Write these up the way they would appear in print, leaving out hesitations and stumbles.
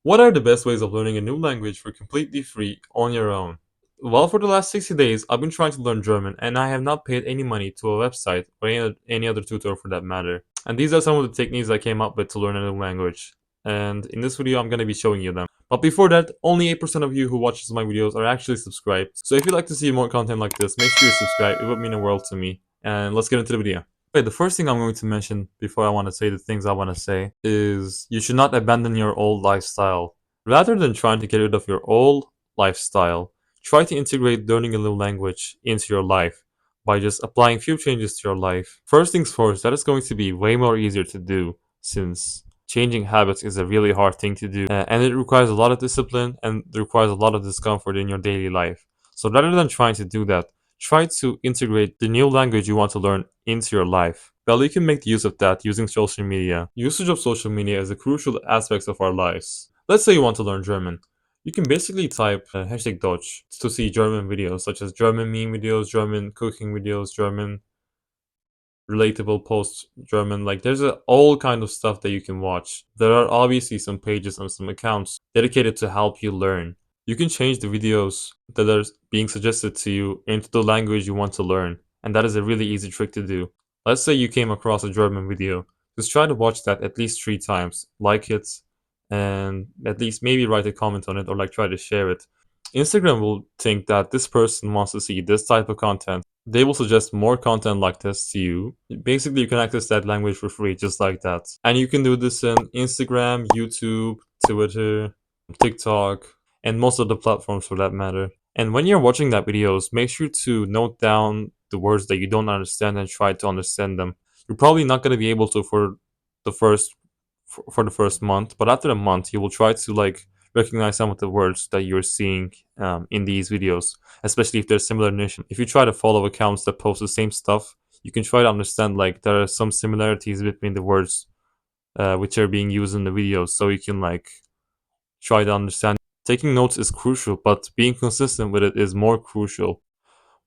What are the best ways of learning a new language for completely free on your own? Well, for the last 60 days, I've been trying to learn German and I have not paid any money to a website or any other tutor for that matter. And these are some of the techniques I came up with to learn a new language. And in this video, I'm going to be showing you them. But before that, only 8% of you who watches my videos are actually subscribed. So if you'd like to see more content like this, make sure you subscribe. It would mean the world to me. And let's get into the video. Okay, the first thing I'm going to mention before I want to say the things I want to say is you should not abandon your old lifestyle. Rather than trying to get rid of your old lifestyle, try to integrate learning a new language into your life by just applying few changes to your life. First things first, that is going to be way more easier to do since changing habits is a really hard thing to do and it requires a lot of discipline and it requires a lot of discomfort in your daily life. So rather than trying to do that, try to integrate the new language you want to learn into your life. Well, you can make use of that using social media. Usage of social media is a crucial aspect of our lives. Let's say you want to learn German. You can basically type hashtag Deutsch to see German videos such as German meme videos, German cooking videos, German relatable posts, German. Like there's all kind of stuff that you can watch. There are obviously some pages and some accounts dedicated to help you learn. You can change the videos that are being suggested to you into the language you want to learn, and that is a really easy trick to do. Let's say you came across a German video. Just try to watch that at least 3 times, like it, and at least maybe write a comment on it or like try to share it. Instagram will think that this person wants to see this type of content. They will suggest more content like this to you. Basically, you can access that language for free just like that. And you can do this in Instagram, YouTube, Twitter, TikTok, and most of the platforms for that matter. And when you're watching that videos, make sure to note down the words that you don't understand and try to understand them. You're probably not going to be able to the first for the first month, but after a month, you will try to like recognize some of the words that you're seeing in these videos, especially if they're similar niche. If you try to follow accounts that post the same stuff, you can try to understand like there are some similarities between the words which are being used in the videos, so you can like try to understand. Taking notes is crucial, but being consistent with it is more crucial.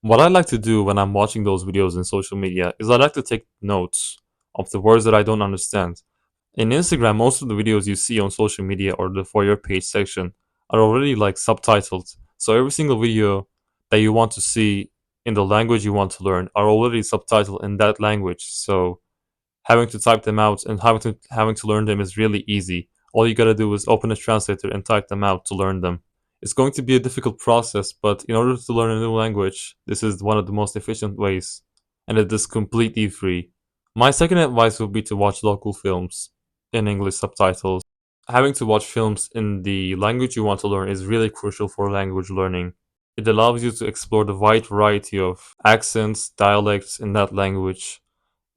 What I like to do when I'm watching those videos in social media is I like to take notes of the words that I don't understand. In Instagram, most of the videos you see on social media or the For Your Page section are already like subtitled. So every single video that you want to see in the language you want to learn are already subtitled in that language. So having to type them out and having to learn them is really easy. All you gotta do is open a translator and type them out to learn them. It's going to be a difficult process, but in order to learn a new language, this is one of the most efficient ways, and it is completely free. My second advice would be to watch local films in English subtitles. Having to watch films in the language you want to learn is really crucial for language learning. It allows you to explore the wide variety of accents, dialects in that language,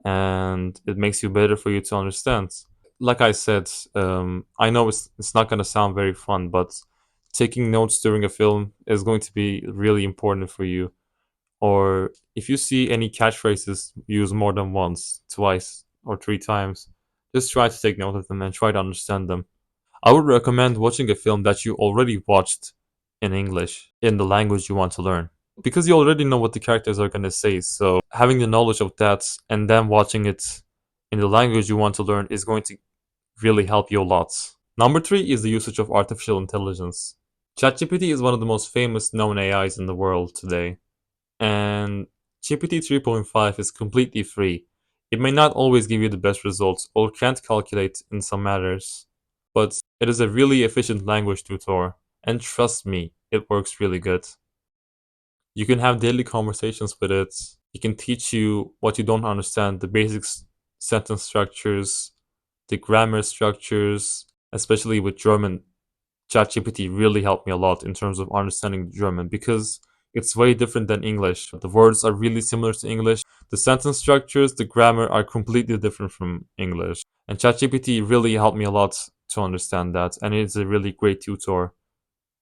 and it makes you better for you to understand. Like I said, I know it's not going to sound very fun, but taking notes during a film is going to be really important for you. Or if you see any catchphrases used more than once, twice, or 3 times, just try to take note of them and try to understand them. I would recommend watching a film that you already watched in English in the language you want to learn because you already know what the characters are going to say. So having the knowledge of that and then watching it in the language you want to learn is going to really help you a lot. Number 3 is the usage of artificial intelligence. ChatGPT is one of the most famous known AIs in the world today, and GPT 3.5 is completely free. It may not always give you the best results or can't calculate in some matters, but it is a really efficient language tutor, and trust me, it works really good. You can have daily conversations with it. It can teach you what you don't understand, the basic sentence structures, the grammar structures, especially with German. ChatGPT really helped me a lot in terms of understanding German because it's way different than English. The words are really similar to English. The sentence structures, the grammar are completely different from English. And ChatGPT really helped me a lot to understand that. And it's a really great tutor.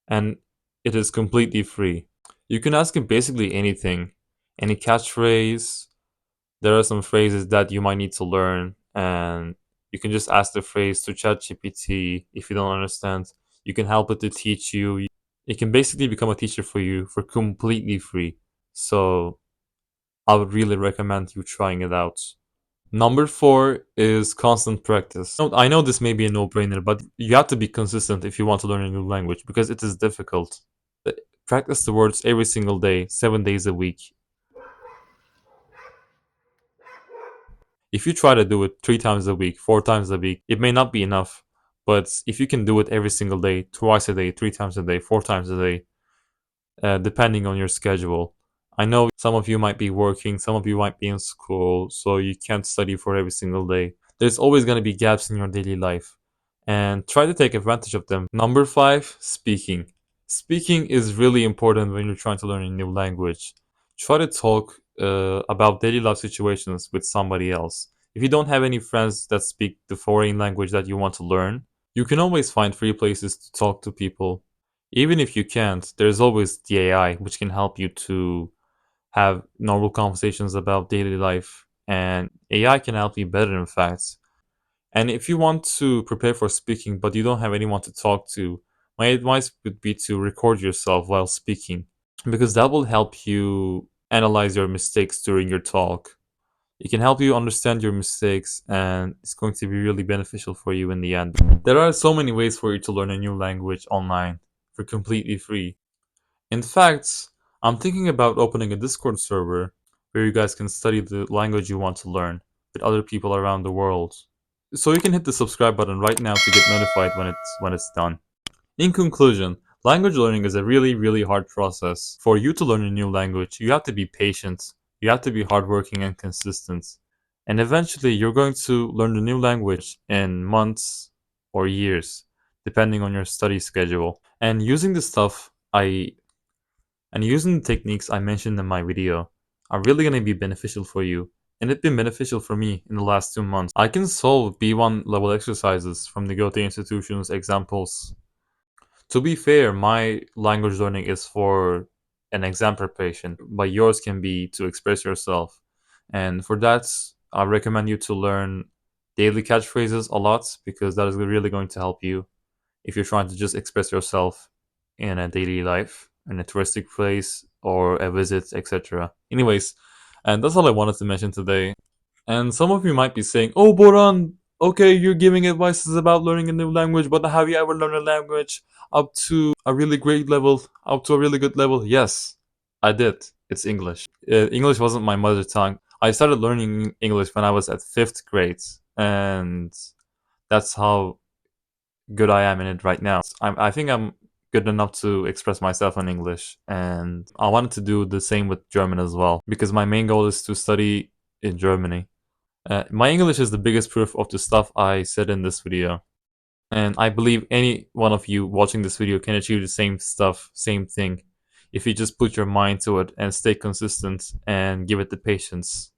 And it is completely free. You can ask it basically anything, any catchphrase. There are some phrases that you might need to learn, and you can just ask the phrase to ChatGPT if you don't understand. You can help it to teach you. It can basically become a teacher for you for completely free. So I would really recommend you trying it out. Number four is constant practice. I know this may be a no-brainer, but you have to be consistent if you want to learn a new language because it is difficult. Uh, Practice the words every single day, 7 days a week. If you try to do it 3 times a week, 4 times a week, it may not be enough. But if you can do it every single day, twice a day, 3 times a day, 4 times a day, depending on your schedule. I know some of you might be working, some of you might be in school, so you can't study for every single day. There's always going to be gaps in your daily life, and try to take advantage of them. Number five, speaking. Speaking is really important when you're trying to learn a new language. Try to talk about daily life situations with somebody else. If you don't have any friends that speak the foreign language that you want to learn, you can always find free places to talk to people. Even if you can't, there's always the AI, which can help you to have normal conversations about daily life. And AI can help you better, in fact. And if you want to prepare for speaking, but you don't have anyone to talk to, my advice would be to record yourself while speaking, because that will help you analyze your mistakes during your talk. It can help you understand your mistakes, and it's going to be really beneficial for you in the end. There are so many ways for you to learn a new language online for completely free. In fact, I'm thinking about opening a Discord server where you guys can study the language you want to learn with other people around the world. So you can hit the subscribe button right now to get notified when it's done. In conclusion, language learning is a really, really hard process. For you to learn a new language, you have to be patient, you have to be hardworking and consistent. And eventually, you're going to learn a new language in months or years, depending on your study schedule. And using the techniques I mentioned in my video are really going to be beneficial for you. And it's been beneficial for me in the last 2 months. I can solve B1 level exercises from the Goethe Institution's examples. To be fair, my language learning is for an exam preparation, but yours can be to express yourself. And for that, I recommend you to learn daily catchphrases a lot because that is really going to help you if you're trying to just express yourself in a daily life, in a touristic place, or a visit, etc. Anyways, and that's all I wanted to mention today. And some of you might be saying, "Oh, Boran, okay, you're giving advices about learning a new language, but have you ever learned a language up to a really great level, up to a really good level?" Yes, I did. It's English. English wasn't my mother tongue. I started learning English when I was at fifth grade, and that's how good I am in it right now. I think I'm good enough to express myself in English, and I wanted to do the same with German as well because my main goal is to study in Germany. My English is the biggest proof of the stuff I said in this video, and I believe any one of you watching this video can achieve the same stuff, same thing, if you just put your mind to it and stay consistent and give it the patience.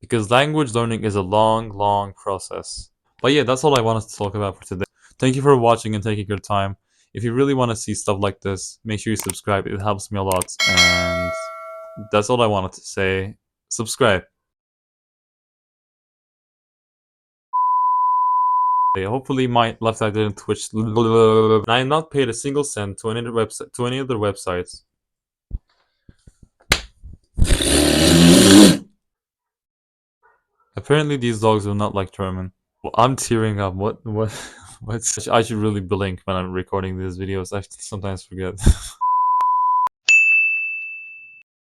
Because language learning is a long, long process. But yeah, that's all I wanted to talk about for today. Thank you for watching and taking your time. If you really want to see stuff like this, make sure you subscribe. It helps me a lot. And that's all I wanted to say. Subscribe. Hopefully my left side didn't twitch. I am not paid a single cent to any other websites. Apparently these dogs do not like German. Well, I'm tearing up. What? I should really blink when I'm recording these videos. I sometimes forget.